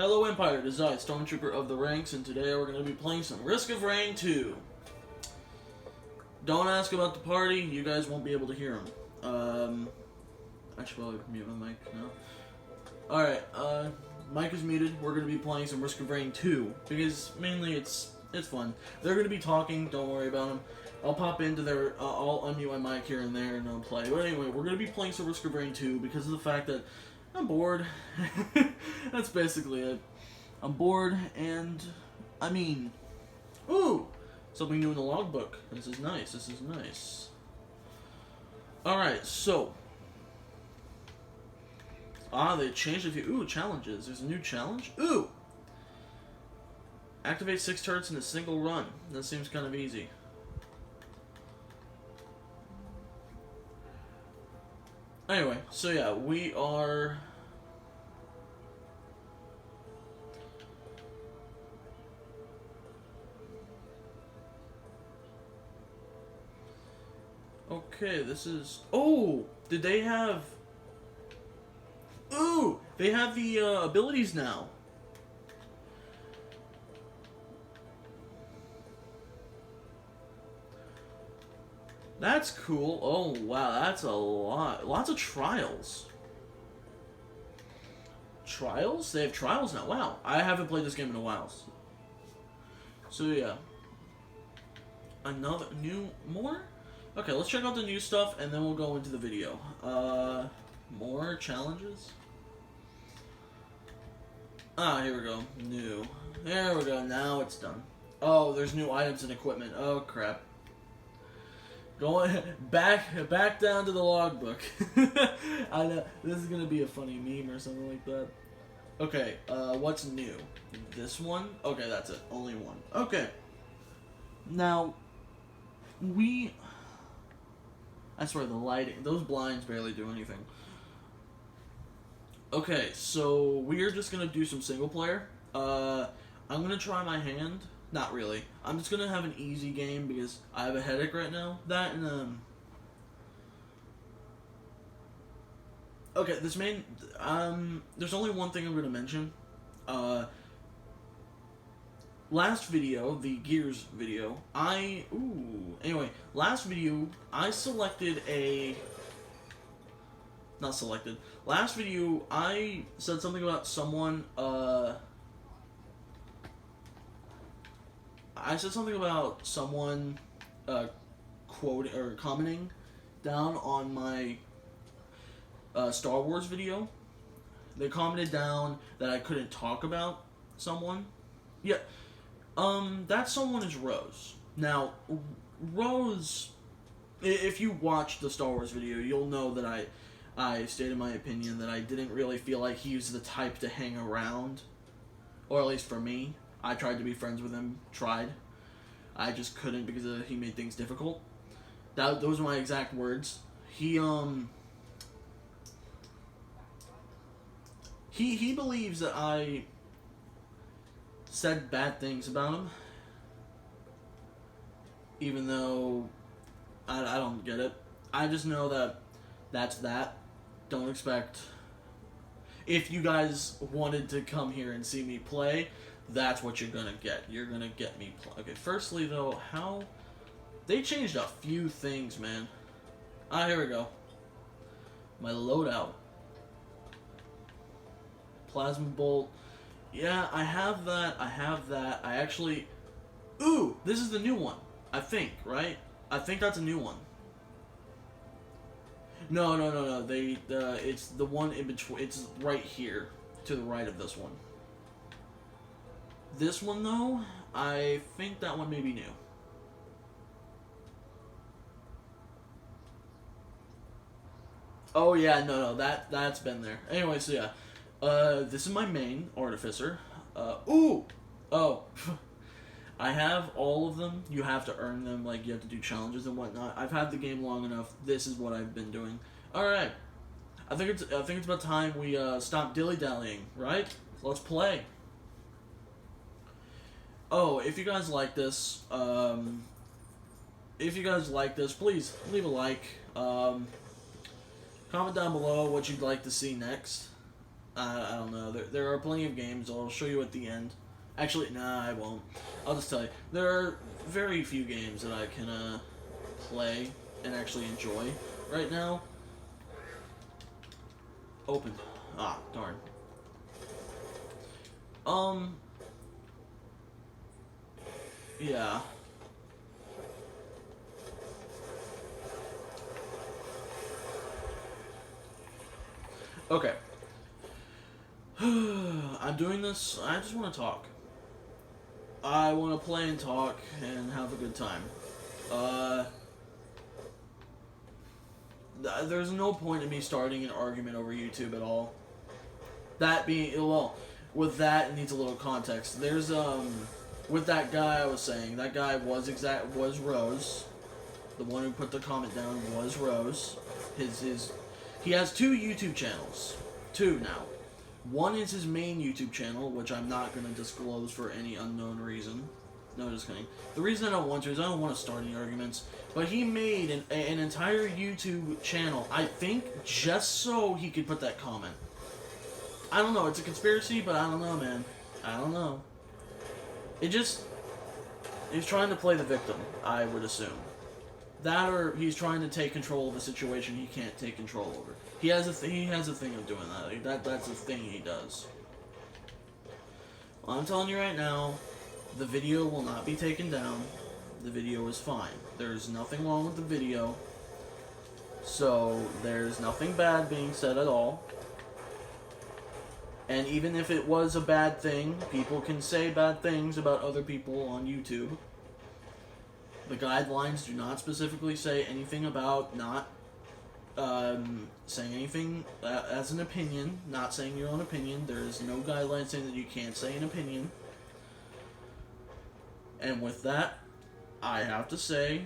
Hello Empire, this is I, Stormtrooper of the Ranks, and today we're going to be playing some Risk of Rain 2. Don't ask about the party, you guys won't be able to hear them. I should probably mute my mic now. Alright, mic is muted, we're going to be playing some Risk of Rain 2, because mainly it's fun. They're going to be talking, don't worry about them. I'll pop into their, I'll unmute my mic here and there and I'll play. But anyway, we're going to be playing some Risk of Rain 2 because of the fact that I'm bored. That's basically it. I'm bored, and I mean, ooh, something new in the logbook. This is nice. This is nice. All right, so they changed a few. Ooh, challenges. There's a new challenge. Ooh, activate 6 turrets in a single run. That seems kind of easy. Anyway, so yeah, we are... Okay, this is... Oh! Did they have... Ooh! They have the abilities now. That's cool. Oh, wow, that's a lot. Lots of trials. Trials? They have trials now. Wow. I haven't played this game in a while. So, yeah. Another new... More? Okay, let's check out the new stuff, and then we'll go into the video. More challenges? Ah, here we go. New. There we go. Now it's done. Oh, there's new items and equipment. Oh, crap. Going back down to the logbook. I know this is gonna be a funny meme or something like that. Okay, what's new? This one? Okay, that's it. Only one. Okay. Now, I swear the lighting, those blinds barely do anything. Okay, so we're just gonna do some single player. I'm gonna try my hand. Not really. I'm just gonna have an easy game because I have a headache right now. That and okay, this main there's only one thing I'm gonna mention. Last video, the Gears video, last video I selected a not selected. Last video I said something about someone quote or commenting down on my Star Wars video. They commented down that I couldn't talk about someone. Yeah, that someone is Rose. Now, Rose, if you watch the Star Wars video, you'll know that I stated my opinion that I didn't really feel like he was the type to hang around, or at least for me. I tried to be friends with him, I just couldn't because he made things difficult. Those were my exact words. He believes that I said bad things about him, even though I don't get it. I just know that that's that. Don't expect... If you guys wanted to come here and see me play, that's what you're gonna get. You're gonna get me play. Okay, firstly though, how... They changed a few things, man. Ah, here we go. My loadout. Plasma bolt. Yeah, I have that. I actually... Ooh, this is the new one. I think, right? I think that's a new one. No. It's the one in between. It's right here, to the right of this one. This one, though, I think that one may be new. Oh, yeah, no, that's been there. Anyway, so yeah. This is my main, Artificer. Oh. I have all of them. You have to earn them, like, you have to do challenges and whatnot. I've had the game long enough. This is what I've been doing. Alright. I think it's about time we, stop dilly-dallying, right? Let's play. Oh, if you guys like this, please leave a like. Comment down below what you'd like to see next. I don't know. There are plenty of games I'll show you at the end. Actually, nah, I won't. I'll just tell you. There are very few games that I can play and actually enjoy right now. Open. Ah, darn. Yeah. Okay. I'm doing this. I just want to talk. I want to play and talk and have a good time. There's no point in me starting an argument over YouTube at all. That being, well, with that, it needs a little context. There's, with that guy I was saying, that guy was Rose. The one who put the comment down was Rose. He has 2 YouTube channels. 2 now. One is his main YouTube channel, which I'm not going to disclose for any unknown reason. No, just kidding. The reason I don't want to is I don't want to start any arguments. But he made an entire YouTube channel, I think, just so he could put that comment. I don't know. It's a conspiracy, but I don't know, man. I don't know. He's trying to play the victim, I would assume. That or he's trying to take control of a situation he can't take control over. He has a thing of doing that. That's a thing he does. Well, I'm telling you right now, the video will not be taken down. The video is fine. There's nothing wrong with the video. So, there's nothing bad being said at all. And even if it was a bad thing, people can say bad things about other people on YouTube. The guidelines do not specifically say anything about not saying anything as an opinion, not saying your own opinion. There is no guideline saying that you can't say an opinion. And with that, I have to say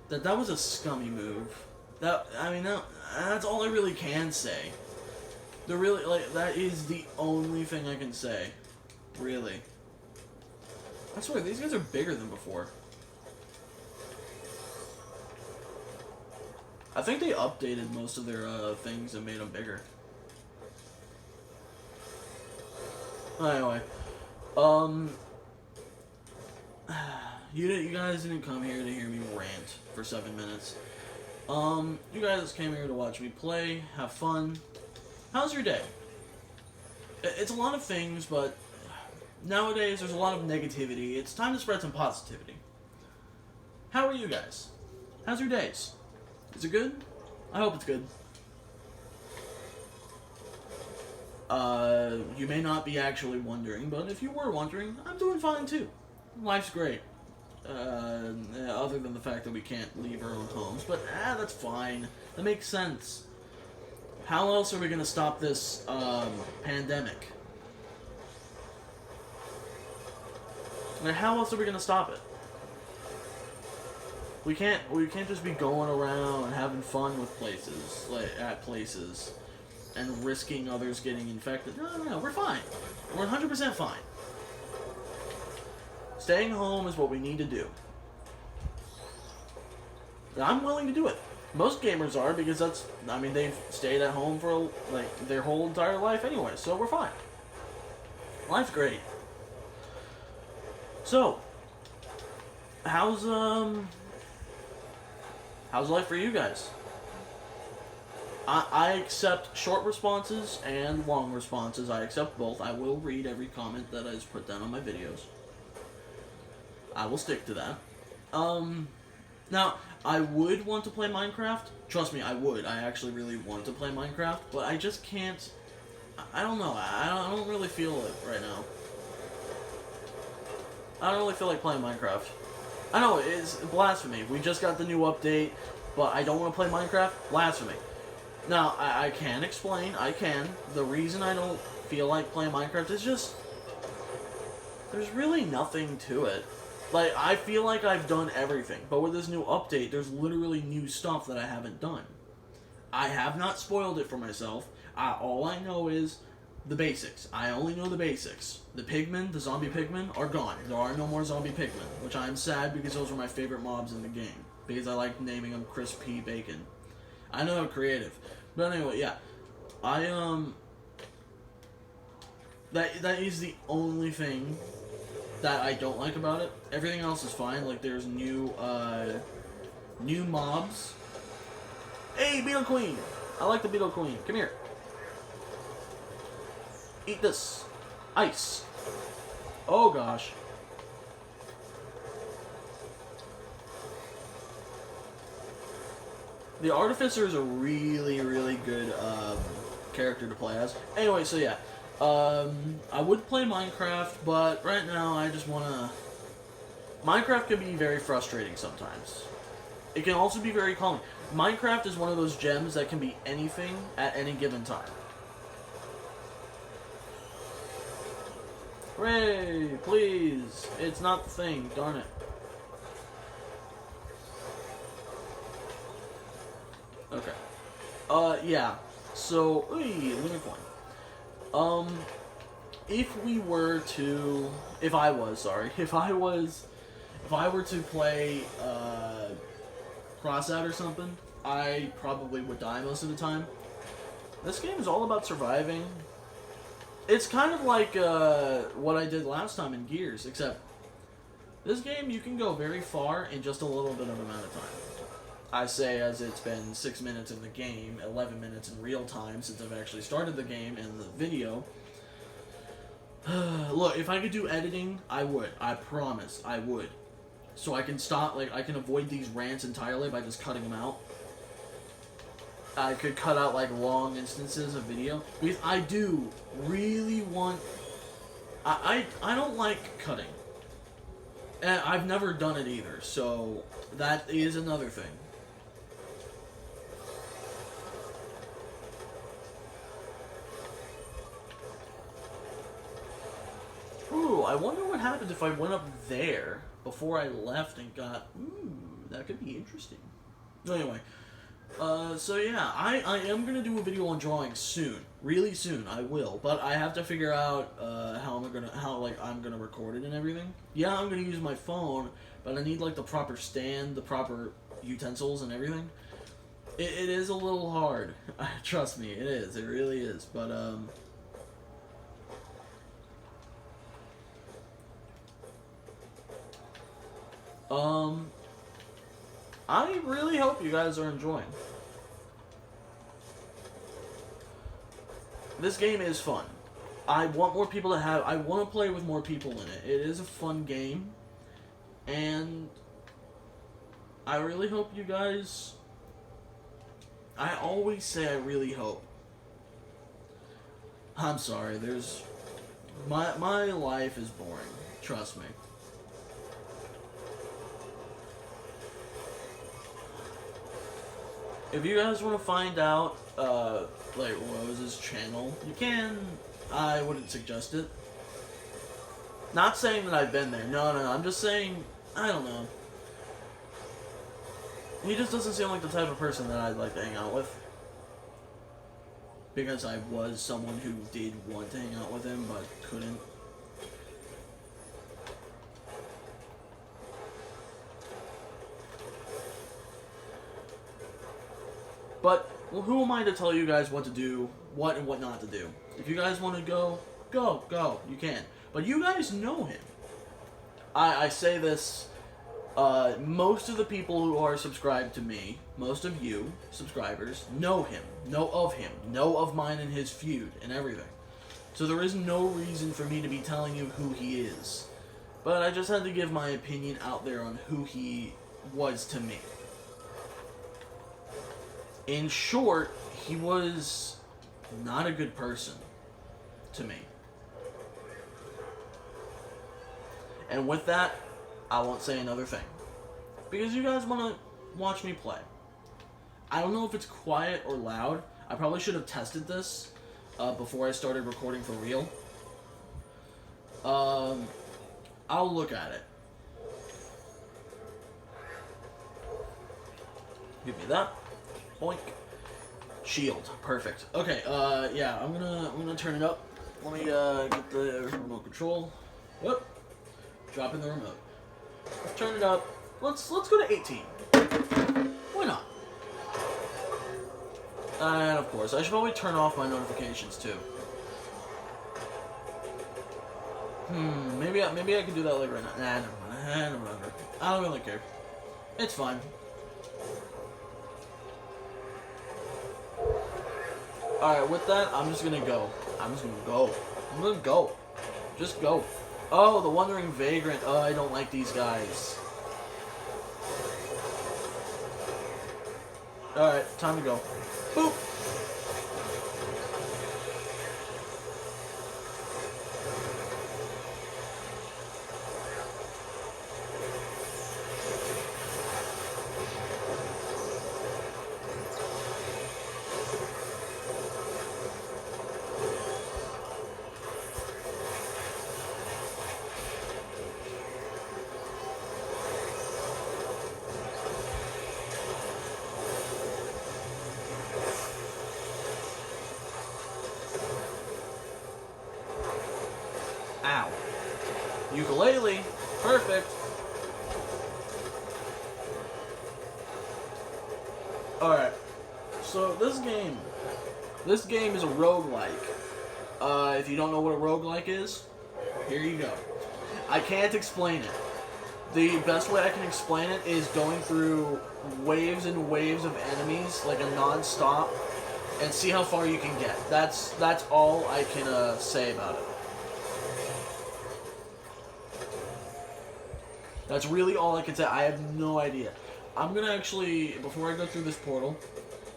that was a scummy move. That's all I really can say. That is the only thing I can say. Really. I swear, these guys are bigger than before. I think they updated most of their things and made them bigger. Anyway, you guys didn't come here to hear me rant for 7 minutes. You guys came here to watch me play, have fun. How's your day? It's a lot of things, but nowadays there's a lot of negativity. It's time to spread some positivity. How are you guys? How's your days? Is it good? I hope it's good. You may not be actually wondering, but if you were wondering, I'm doing fine too. Life's great. Other than the fact that we can't leave our own homes, but that's fine. That makes sense. How else are we gonna stop this pandemic? How else are we gonna stop it? We can't just be going around and having fun with places, at places, and risking others getting infected. No, we're fine. We're 100% fine. Staying home is what we need to do. And I'm willing to do it. Most gamers are, because they've stayed at home for, their whole entire life anyway, so we're fine. Life's great. So, how's life for you guys? I accept short responses and long responses. I accept both. I will read every comment that is put down on my videos. I will stick to that. Now, I would want to play Minecraft. Trust me, I would. I actually really want to play Minecraft, but I just can't. I don't know. I don't really feel it right now. I don't really feel like playing Minecraft. I know, it's blasphemy. We just got the new update, but I don't want to play Minecraft? Blasphemy. Now, I can explain. I can. The reason I don't feel like playing Minecraft is just, there's really nothing to it. I feel like I've done everything, but with this new update, there's literally new stuff that I haven't done. I have not spoiled it for myself. All I know is the basics. I only know the basics. The pigmen, the zombie pigmen, are gone. There are no more zombie pigmen, which I'm sad because those were my favorite mobs in the game. Because I like naming them Chris P. Bacon. I know they're creative. But anyway, yeah. I that is the only thing that I don't like about it. Everything else is fine. Like there's new mobs. Hey, Beetle Queen! I like the Beetle Queen. Come here. Eat this. Ice. Oh gosh. The Artificer is a really, really good character to play as. Anyway, so yeah. I would play Minecraft, but right now I just want to... Minecraft can be very frustrating sometimes. It can also be very calming. Minecraft is one of those gems that can be anything at any given time. Hooray! Please! It's not the thing. Darn it. Okay. Yeah. So, lunar coin. If we were to... If I were to play, Crossout or something, I probably would die most of the time. This game is all about surviving. It's kind of like, what I did last time in Gears, except this game you can go very far in just a little bit of amount of time. I say as it's been 6 minutes in the game, 11 minutes in real time since I've actually started the game and the video. Look, if I could do editing, I would. I promise, I would. So I can stop, like, I can avoid these rants entirely by just cutting them out. I could cut out, like, long instances of video. Because I do really want... I don't like cutting. And I've never done it either, so that is another thing. Ooh, I wonder what happened if I went up there before I left and got... Ooh, that could be interesting. Anyway, so yeah, I am going to do a video on drawing soon. Really soon, I will. But I have to figure out how I'm gonna record it and everything. Yeah, I'm going to use my phone, but I need, like, the proper stand, the proper utensils and everything. It is a little hard. Trust me, it is. It really is. But, I really hope you guys are enjoying. This game is fun. I want more people to have... I want to play with more people in it. It is a fun game. And I really hope you guys... I always say I really hope. I'm sorry, there's... My life is boring. Trust me. If you guys want to find out, like, Rose's channel, you can. I wouldn't suggest it. Not saying that I've been there. No, I'm just saying, I don't know. He just doesn't seem like the type of person that I'd like to hang out with. Because I was someone who did want to hang out with him, but couldn't. But, well, who am I to tell you guys what to do, what and what not to do? If you guys want to go, go, you can. But you guys know him. I say this, most of the people who are subscribed to me, most of you, subscribers, know him, know of mine and his feud and everything. So there is no reason for me to be telling you who he is. But I just had to give my opinion out there on who he was to me. In short, he was not a good person to me. And with that, I won't say another thing. Because you guys want to watch me play. I don't know if it's quiet or loud. I probably should have tested this before I started recording for real. I'll look at it. Give me that. Boink. Shield. Perfect. Okay, yeah, I'm gonna turn it up. Let me get the remote control. Whoop. Drop in the remote. Let's turn it up. Let's go to 18. Why not? And of course, I should probably turn off my notifications too. Maybe I could do that like right now. Nah, never mind. Never mind. I don't really care. It's fine. Alright, with that, I'm just gonna go. I'm gonna go. Just go. Oh, the Wandering Vagrant. Oh, I don't like these guys. Alright, time to go. Boop! Ow. Ukulele. Perfect. Alright. So this game is a roguelike. If you don't know what a roguelike is, here you go. I can't explain it. The best way I can explain it is going through waves and waves of enemies, like a non-stop, and see how far you can get. That's all I can say about it. That's really all I can say. I have no idea. I'm gonna actually, before I go through this portal,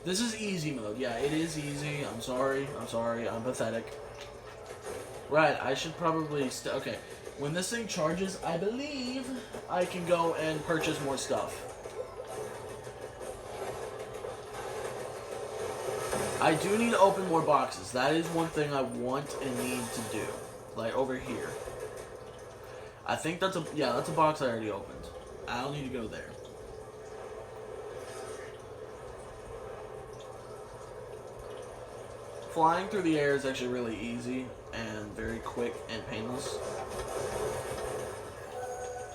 this is easy mode. Yeah, it is easy. I'm sorry. I'm pathetic. Right, I should probably... okay, when this thing charges, I believe I can go and purchase more stuff. I do need to open more boxes. That is one thing I want and need to do. Like, over here. I think that's a... yeah, that's a box I already opened. I don't need to go there. Flying through the air is actually really easy and very quick and painless.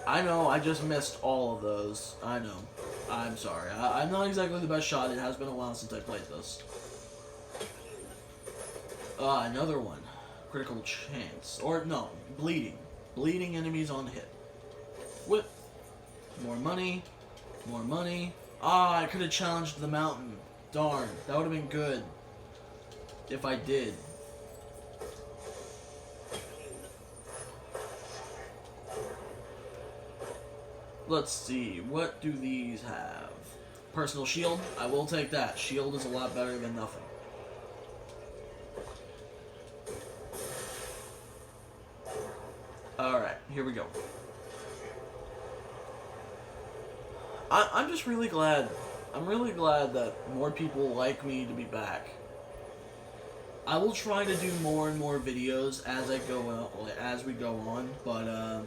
I know, I just missed all of those. I know. I'm sorry. I'm not exactly the best shot. It has been a while since I played this. Another one. Critical chance. Or, no, bleeding. Bleeding enemies on hit. Whip. More money. More money. Ah, I could have challenged the mountain. Darn. That would have been good. If I did. Let's see. What do these have? Personal shield. I will take that. Shield is a lot better than nothing. Alright, here we go. I'm just really glad. I'm really glad that more people like me to be back. I will try to do more and more videos as we go on, but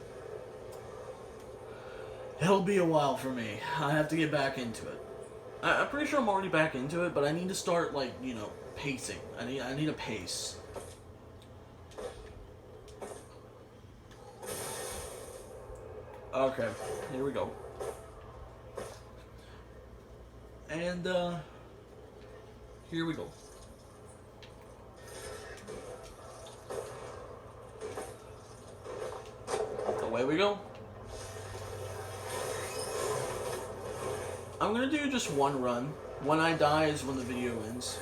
it'll be a while for me. I have to get back into it. I'm pretty sure I'm already back into it, but I need to start, like, you know, pacing. I need a pace. Okay, here we go. And here we go. Away we go. I'm gonna do just one run. When I die is when the video ends.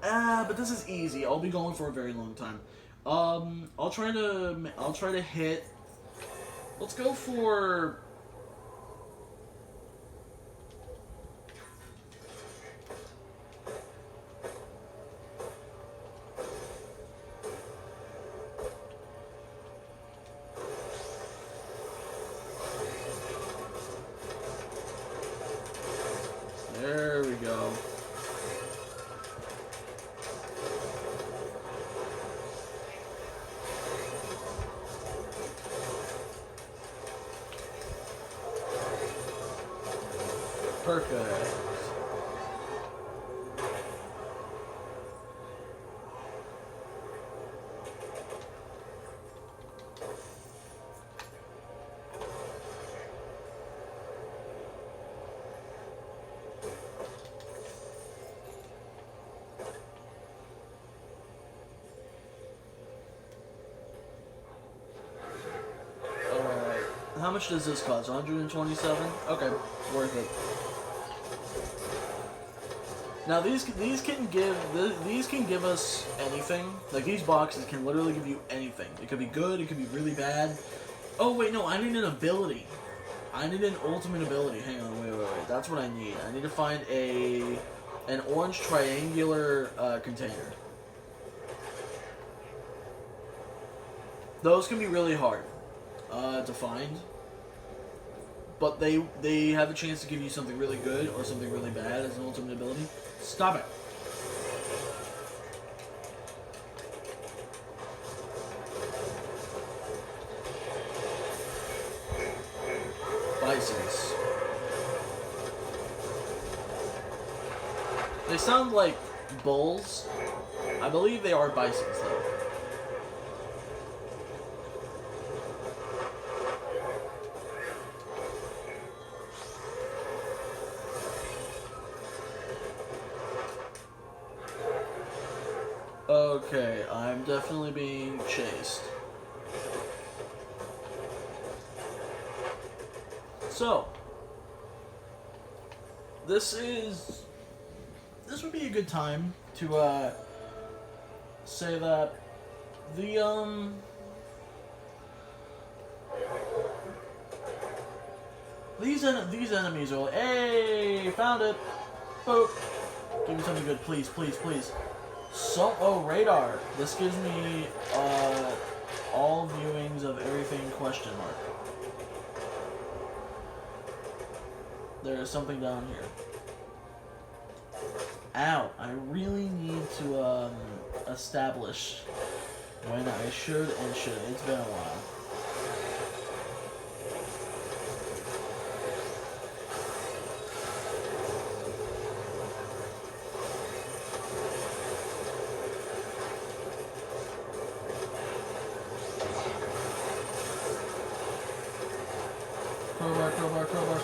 But this is easy. I'll be going for a very long time. I'll try to hit. Let's go for. There we go. Perfect. How much does this cost? 127? Okay, worth it. Now these can give us anything. Like these boxes can literally give you anything. It could be good. It could be really bad. Oh wait, no, I need an ability. I need an ultimate ability. Hang on, wait. That's what I need. I need to find an orange triangular container. Those can be really hard to find, but they have a chance to give you something really good or something really bad as an ultimate ability. Stop it. Bisons. They sound like bulls. I believe they are bisons, though. Okay, I'm definitely being chased. So, this would be a good time to say that the these enemies are like, hey, found it. Boop. Give me something good, please, please, please. Oh, radar. This gives me all viewings of everything question mark. There's something down here. Ow, I really need to establish when I should and shouldn't. It's been a while.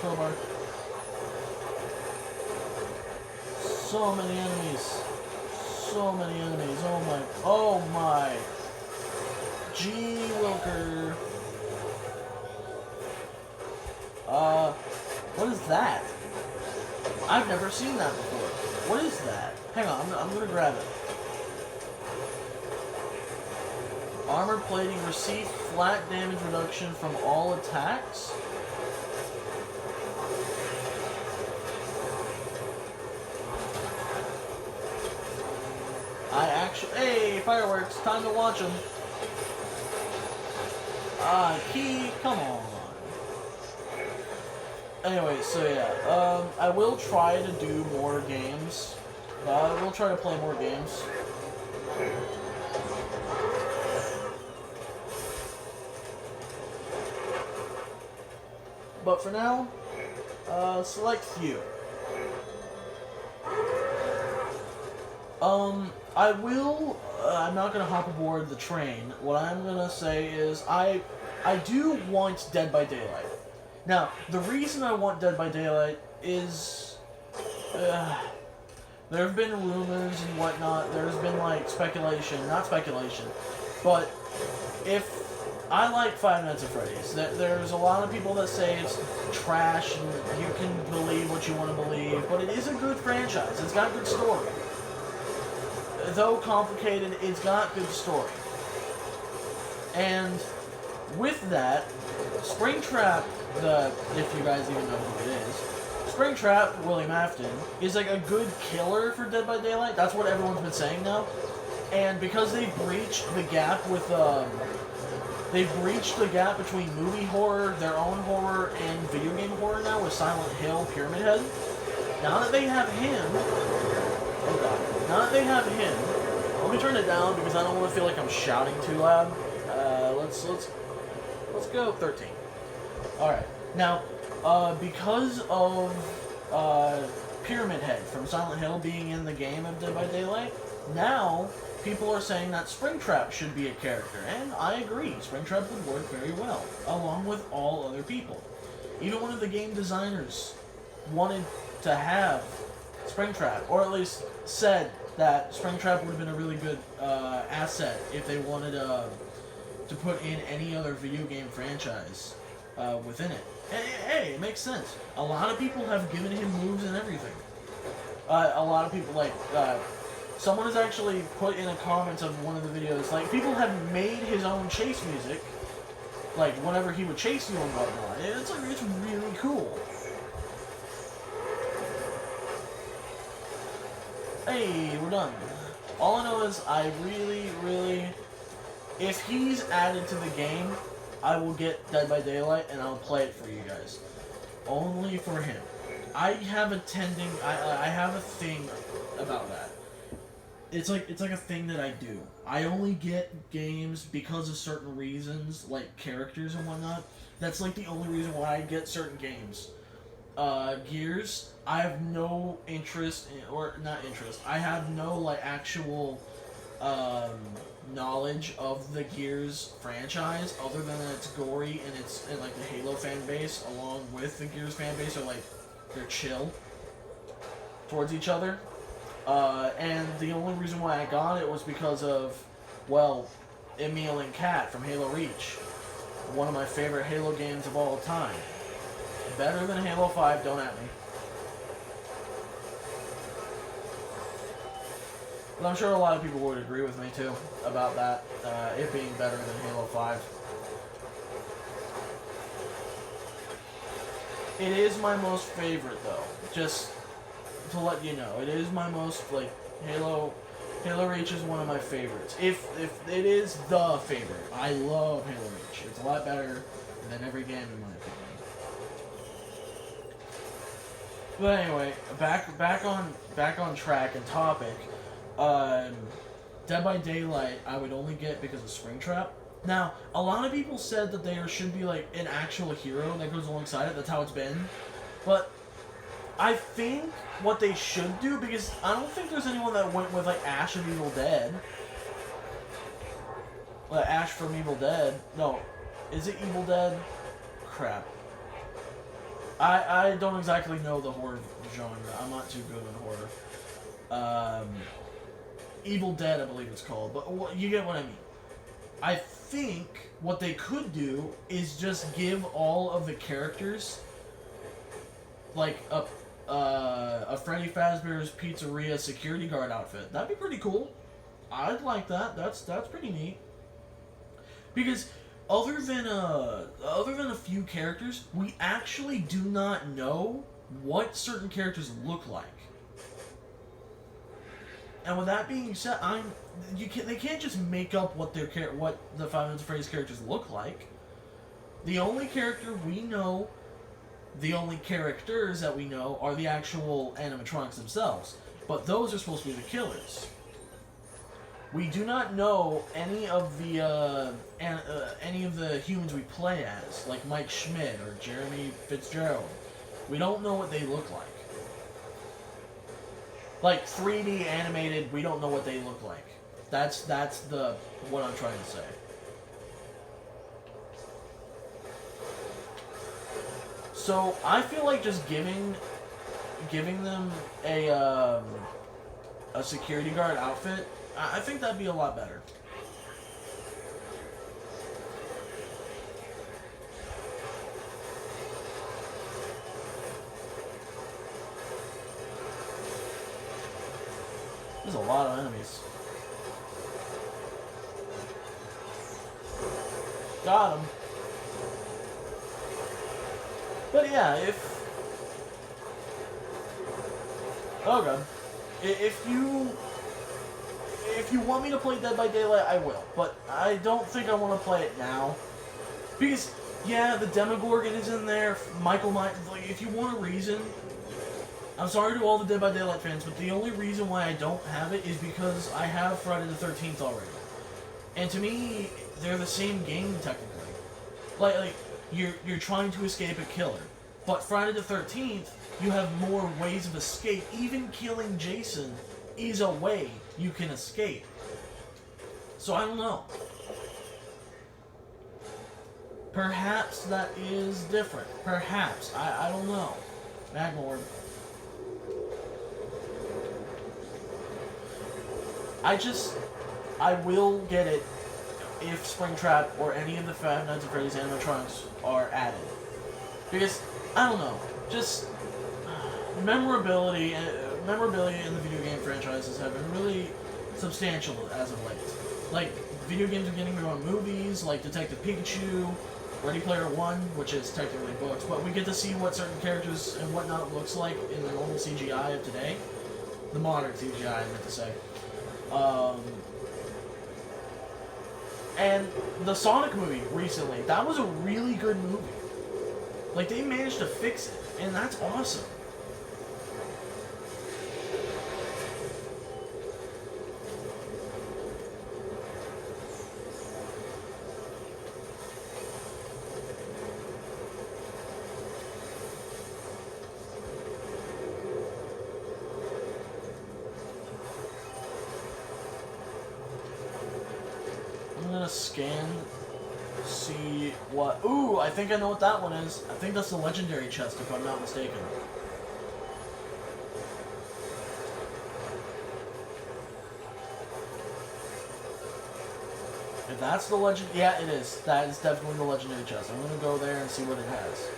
Crowbar. So many enemies. Oh my. Gee Wilker. What is that? I've never seen that before. What is that? Hang on, I'm gonna grab it. Armor plating, receive flat damage reduction from all attacks. Hey, fireworks, time to watch them. Come on. Anyway, so yeah, I will try to do more games. I will try to play more games. But for now, select few. I'm not gonna hop aboard the train. What I'm gonna say is, I do want Dead by Daylight. Now, the reason I want Dead by Daylight is, there have been rumors and whatnot, there's been, like, not speculation, but if, I like Five Nights at Freddy's. There's a lot of people that say it's trash and you can believe what you want to believe, but it is a good franchise. It's got a good story. Though complicated, it's got good story. And with that, Springtrap, if you guys even know who it is, Springtrap, William Afton, is like a good killer for Dead by Daylight. That's what everyone's been saying now. And because they breached the gap with, they've breached the gap between movie horror, their own horror, and video game horror now with Silent Hill, Pyramid Head. Now that they have him, oh god, now that they have him, let me turn it down because I don't want to feel like I'm shouting too loud. Let's go 13. Alright, now, because of, Pyramid Head from Silent Hill being in the game of Dead by Daylight, now people are saying that Springtrap should be a character, and I agree, Springtrap would work very well, along with all other people. Even one of the game designers wanted to have Springtrap, or at least said that Springtrap would have been a really good asset if they wanted to put in any other video game franchise. within it. Hey, it makes sense. A lot of people have given him moves and everything. A lot of people, like, someone has actually put in a comment of one of the videos, like, people have made his own chase music, like, whenever he would chase you and whatnot. It's really cool. Hey, we're done. All I know is I really, if he's added to the game, I will get Dead by Daylight and I'll play it for you guys. Only for him. I have a thing about that. It's like a thing that I do. I only get games because of certain reasons, like characters and whatnot. That's like the only reason why I get certain games. Gears, I have no interest in, or not interest. I have no like actual knowledge of the Gears franchise, other than that it's gory and like the Halo fan base, along with the Gears fan base, are like they're chill towards each other. And the only reason why I got it was because of, well, Emil and Kat from Halo Reach, one of my favorite Halo games of all time. Better than Halo 5, don't at me. But I'm sure a lot of people would agree with me too about that, it being better than Halo 5. It is my most favorite though, just to let you know. It is my most, like, Halo Reach is one of my favorites. If it is the favorite. I love Halo Reach. It's a lot better than every game in my opinion. But anyway, back on track and topic. Dead by Daylight I would only get because of Springtrap. Now, a lot of people said that there should be like an actual hero that goes alongside it. That's how it's been. But I think what they should do, because I don't think there's anyone that went with like Ash of Evil Dead. Ash from Evil Dead. No, is it Evil Dead? Crap. I don't exactly know the horror genre. I'm not too good in horror. Evil Dead, I believe it's called. But you get what I mean. I think what they could do is just give all of the characters like a Freddy Fazbear's Pizzeria security guard outfit. That'd be pretty cool. I'd like that. That's pretty neat. Because other than a few characters, we actually do not know what certain characters look like. And with that being said, they can't just make up what the Five Nights at Freddy's characters look like. The only character we know, the only characters that we know are the actual animatronics themselves. But those are supposed to be the killers. We do not know any of the humans we play as, like Mike Schmidt or Jeremy Fitzgerald. We don't know what they look like. Like 3D animated, we don't know what they look like. That's what I'm trying to say. So I feel like just giving them a security guard outfit, I think that'd be a lot better. There's a lot of enemies. Got him. But yeah, oh god. If you want me to play Dead by Daylight, I will. But I don't think I want to play it now. Because, yeah, the Demogorgon is in there. Michael Myers, like, if you want a reason, I'm sorry to all the Dead by Daylight fans, but the only reason why I don't have it is because I have Friday the 13th already. And to me, they're the same game, technically. Like you're trying to escape a killer. But Friday the 13th, you have more ways of escape. Even killing Jason is a way you can escape. So I don't know. Perhaps that is different. Perhaps. I don't know. Maglord. I will get it if Springtrap or any of the Five Nights at Freddy's animatronics are added. Because, I don't know, just memorability in the video game franchises have been really substantial as of late. Like, video games are getting their own movies, like Detective Pikachu, Ready Player One, which is technically books, but we get to see what certain characters and whatnot looks like in the normal CGI of today. The modern CGI, I meant to say. And the Sonic movie recently, that was a really good movie. Like, they managed to fix it, and that's awesome. I'm gonna scan, see what... Ooh, I think I know what that one is. I think that's the legendary chest, if I'm not mistaken. If that's the legend... Yeah, it is. That is definitely the legendary chest. I'm gonna go there and see what it has.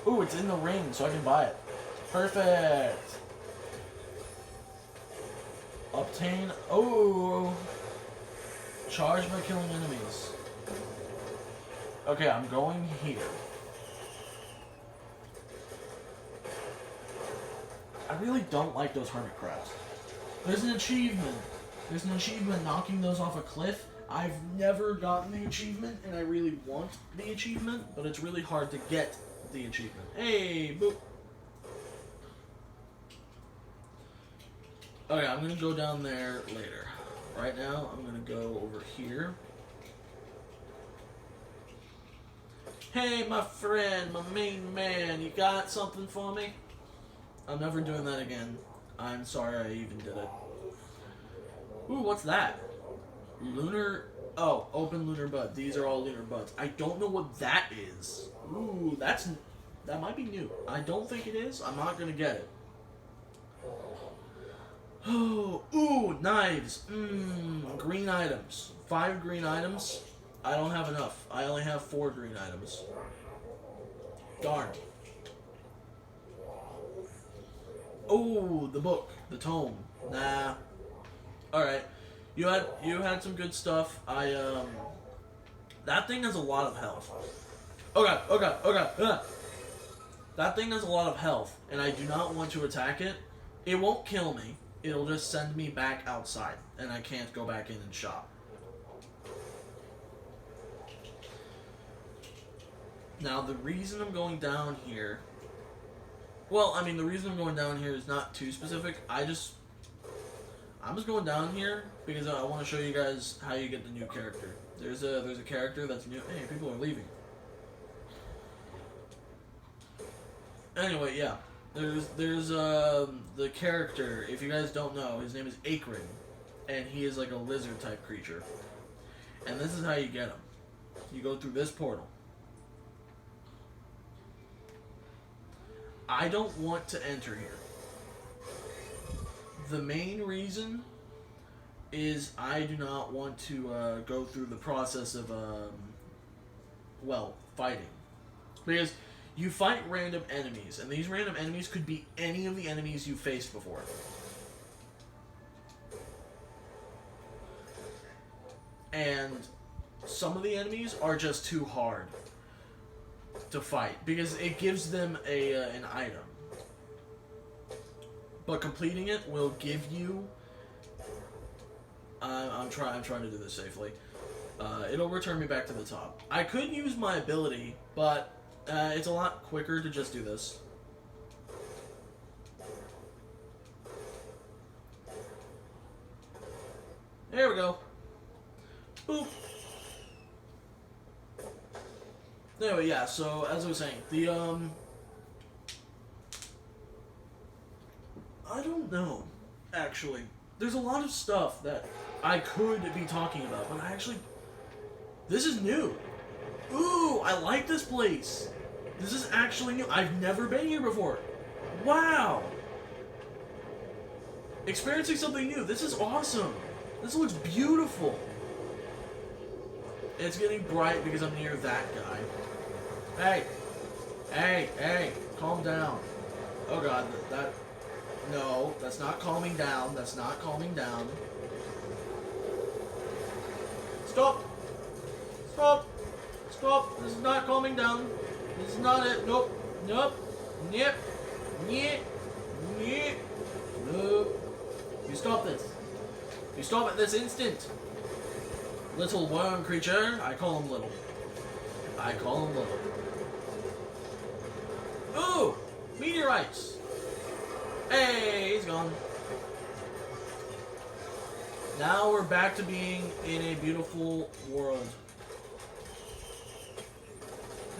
Ooh, it's in the ring, so I can buy it. Perfect. Obtain... Oh! Charge by killing enemies. Okay, I'm going here. I really don't like those hermit crabs. There's an achievement. There's an achievement knocking those off a cliff. I've never gotten the achievement, and I really want the achievement, but it's really hard to get the achievement. Hey, boop. Okay, I'm gonna go down there later. Right now, I'm gonna go over here. Hey, my friend, my main man, you got something for me? I'm never doing that again. I'm sorry I even did it. Ooh, what's that? Lunar... Oh, open lunar bud. These are all lunar buds. I don't know what that is. Ooh, that might be new. I don't think it is. I'm not gonna get it. Oh, ooh, knives. Green items. 5 green items. I don't have enough. I only have 4 green items. Darn. Oh, the book, the tome. Nah. All right. You had some good stuff. That thing has a lot of health. Okay. That thing has a lot of health, and I do not want to attack it. It won't kill me. It'll just send me back outside, and I can't go back in and shop. Now, the reason I'm going down here... Well, I mean, the reason I'm going down here is not too specific. I'm just going down here because I want to show you guys how you get the new character. There's a character that's new. Hey, people are leaving. Anyway, yeah. There's the character, if you guys don't know, his name is Akron, and he is like a lizard type creature. And this is how you get him. You go through this portal. I don't want to enter here. The main reason is I do not want to go through the process of, fighting. Because you fight random enemies, and these random enemies could be any of the enemies you faced before. And some of the enemies are just too hard to fight because it gives them an item, but completing it will give you. I'm trying to do this safely. It'll return me back to the top. I could use my ability, but it's a lot quicker to just do this. There we go. Boop. Anyway, yeah, so as I was saying, I don't know, actually. There's a lot of stuff that I could be talking about, but this is new. Ooh, I like this place. This is actually new. I've never been here before. Wow. Experiencing something new. This is awesome. This looks beautiful. It's getting bright because I'm near that guy. Hey. Hey, hey. Calm down. Oh god, no, that's not calming down. That's not calming down. Stop! Stop! Stop! This is not calming down. This is not it. Nope. Nope. Yep. Yep. Yep. Nope. You stop this. You stop at this instant. Little worm creature. I call him little. I call him little. Ooh! Meteorites! Hey, he's gone. Now we're back to being in a beautiful world.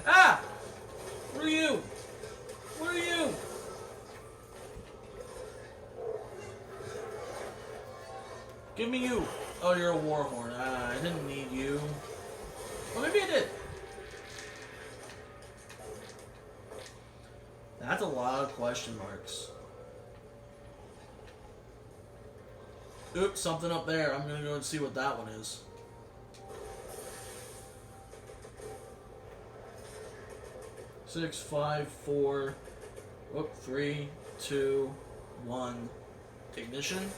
Ah! What are you? What are you? Give me you. Oh, you're a warhorn. I didn't need you. Well, maybe I did. That's a lot of question marks. Oops, something up there. I'm gonna go and see what that one is. Six, 5, 4, 3, 2, 1. Ignition.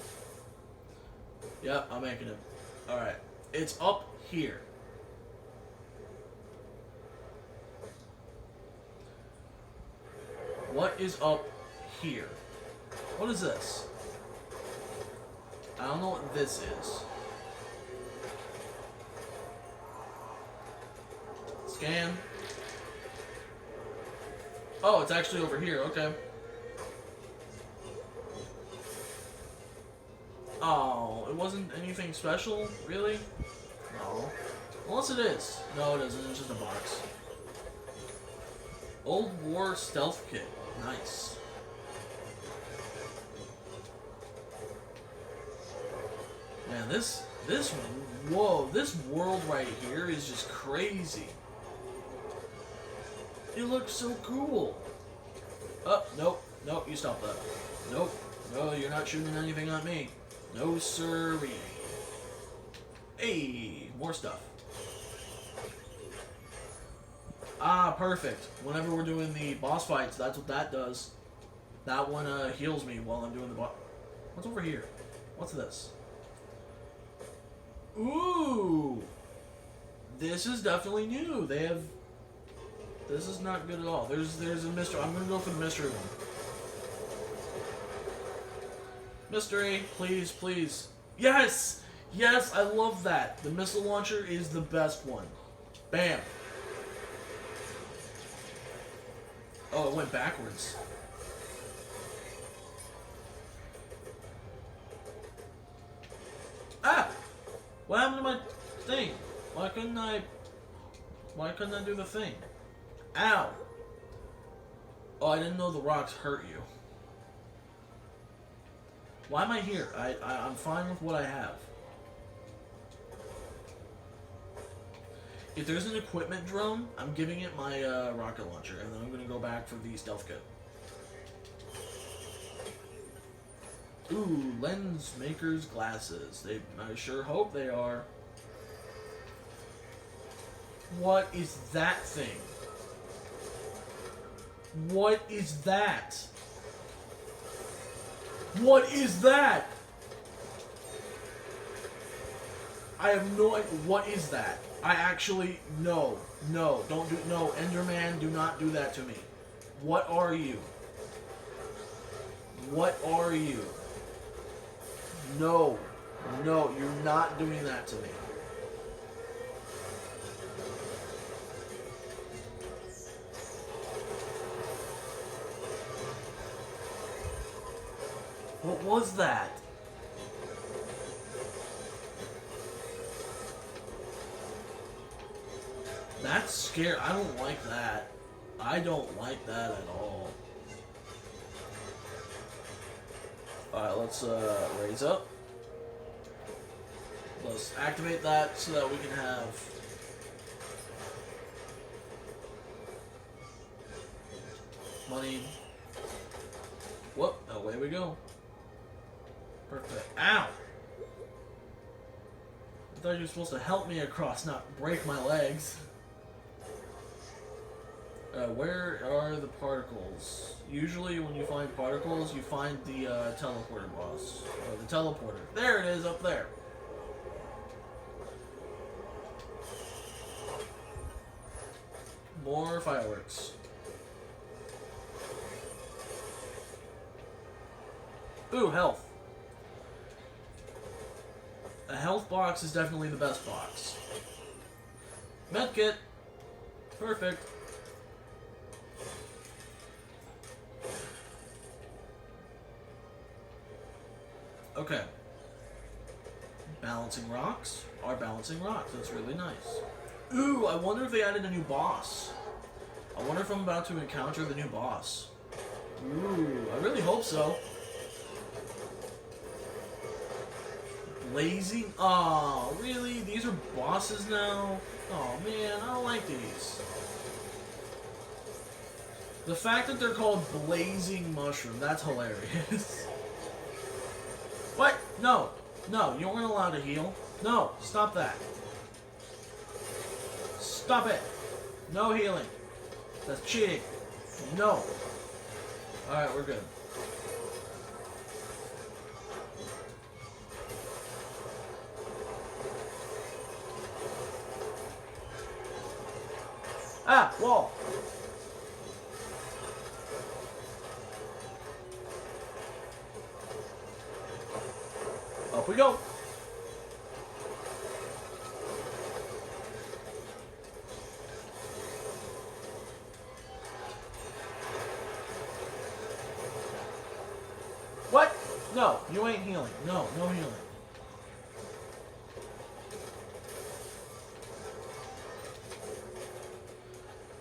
Yep, I'm making it. Alright. It's up here. What is up here? What is this? I don't know what this is. Scan. Oh, it's actually over here. Okay. Oh, it wasn't anything special? Really? No. Unless it is. No, it isn't. It's just a box. Old War Stealth Kit. Nice. Man, this world right here is just crazy. It looks so cool. Oh, nope, nope, you stop that. Nope, no, you're not shooting anything at me. No siree. Hey, more stuff. Ah, perfect. Whenever we're doing the boss fights, that's what that does. That one heals me while I'm doing the boss. What's over here? What's this? Ooh! This is definitely new. They have... This is not good at all. There's a mystery. I'm gonna go for the mystery one. Mystery, please, please. Yes! Yes, I love that. The missile launcher is the best one. Bam. Oh, it went backwards. Ah! What happened to my thing? Why couldn't I do the thing? Ow! Oh, I didn't know the rocks hurt you. Why am I here? I'm fine with what I have. If there's an equipment drone, I'm giving it my rocket launcher, and then I'm going to go back for the stealth kit. Ooh, lens maker's glasses. I sure hope they are. What is that thing? What is that? What is that? I have no idea. What is that? I actually, no, don't do, no, Enderman, do not do that to me. What are you? What are you? No, you're not doing that to me. What was that? That's scary. I don't like that. I don't like that at all. Alright, let's raise up. Let's activate that so that we can have money. Whoop, away we go. Perfect. Ow! I thought you were supposed to help me across, not break my legs. Where are the particles? Usually when you find particles, you find the teleporter boss. Or the teleporter. There it is, up there. More fireworks. Ooh, health. A health box is definitely the best box. Medkit. Perfect. Okay. Balancing rocks are balancing rocks. That's really nice. Ooh, I wonder if they added a new boss. I wonder if I'm about to encounter the new boss. Ooh, I really hope so. Blazing? Oh, really? These are bosses now? Oh man, I don't like these. The fact that they're called Blazing Mushroom, that's hilarious. What? No. No, you weren't allowed to heal. No, stop that. Stop it. No healing. That's cheating. No. Alright, we're good. Ah, wall. Up we go. What? No, you ain't healing. No, no healing.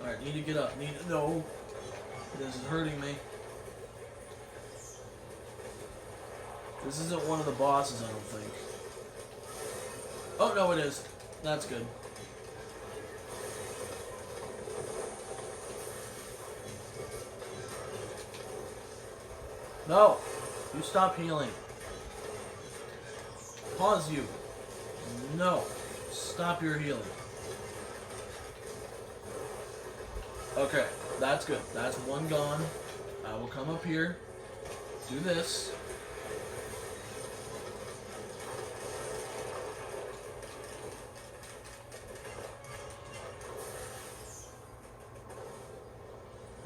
Alright, need to get up. No. This is hurting me. This isn't one of the bosses, I don't think. Oh, no, it is. That's good. No! You stop healing. Pause you. No. Stop your healing. Okay, that's good. That's one gone. I will come up here. Do this.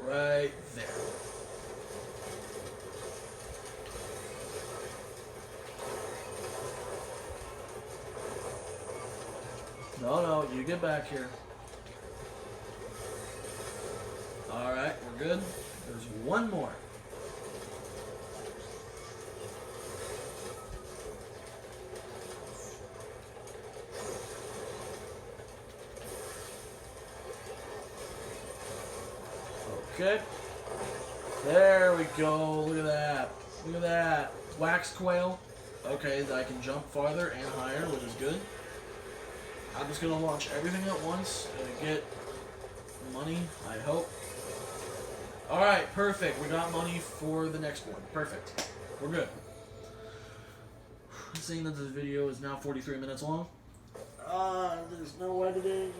Right there. No, no, you get back here. Alright, we're good. There's one more. Okay. There we go. Look at that. Look at that. Wax quail. Okay, I can jump farther and higher, which is good. I'm just going to launch everything at once and get money, I hope. Alright, perfect. We got money for the next one. Perfect. We're good. Seeing that this video is now 43 minutes long. There's no editing.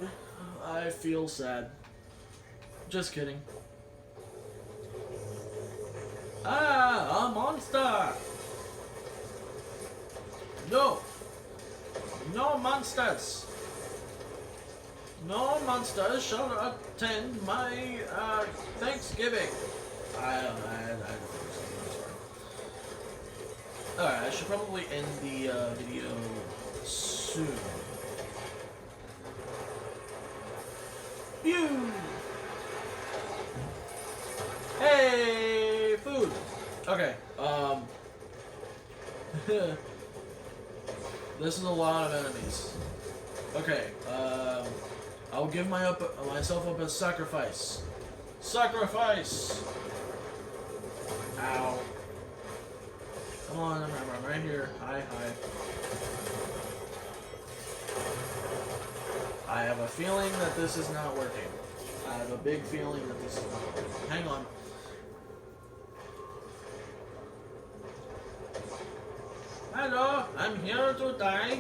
I feel sad. Just kidding. Ah, a monster! No! No monsters! No monsters shall attend my, Thanksgiving! I don't think so. Alright, I should probably end the, video soon. Phew! Hey, food. Okay. This is a lot of enemies. Okay. I'll give myself up as sacrifice. Sacrifice. Ow. Come on, I'm right here. Hi, hi. I have a feeling that this is not working. I have a big feeling that this is not working. Hang on. Hello, I'm here to die.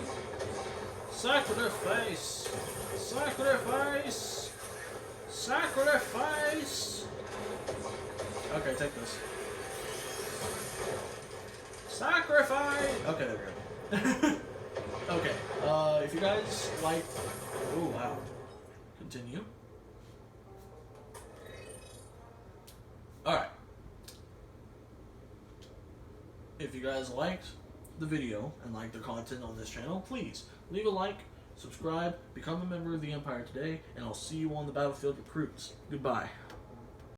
Sacrifice! Sacrifice! Sacrifice! Okay, take this. Sacrifice! Okay, there we go. Okay, if you guys like... Oh, wow. Continue. Alright. If you guys liked the video and like the content on this channel, please leave a like, subscribe, become a member of the Empire today, and I'll see you on the battlefield recruits. Goodbye.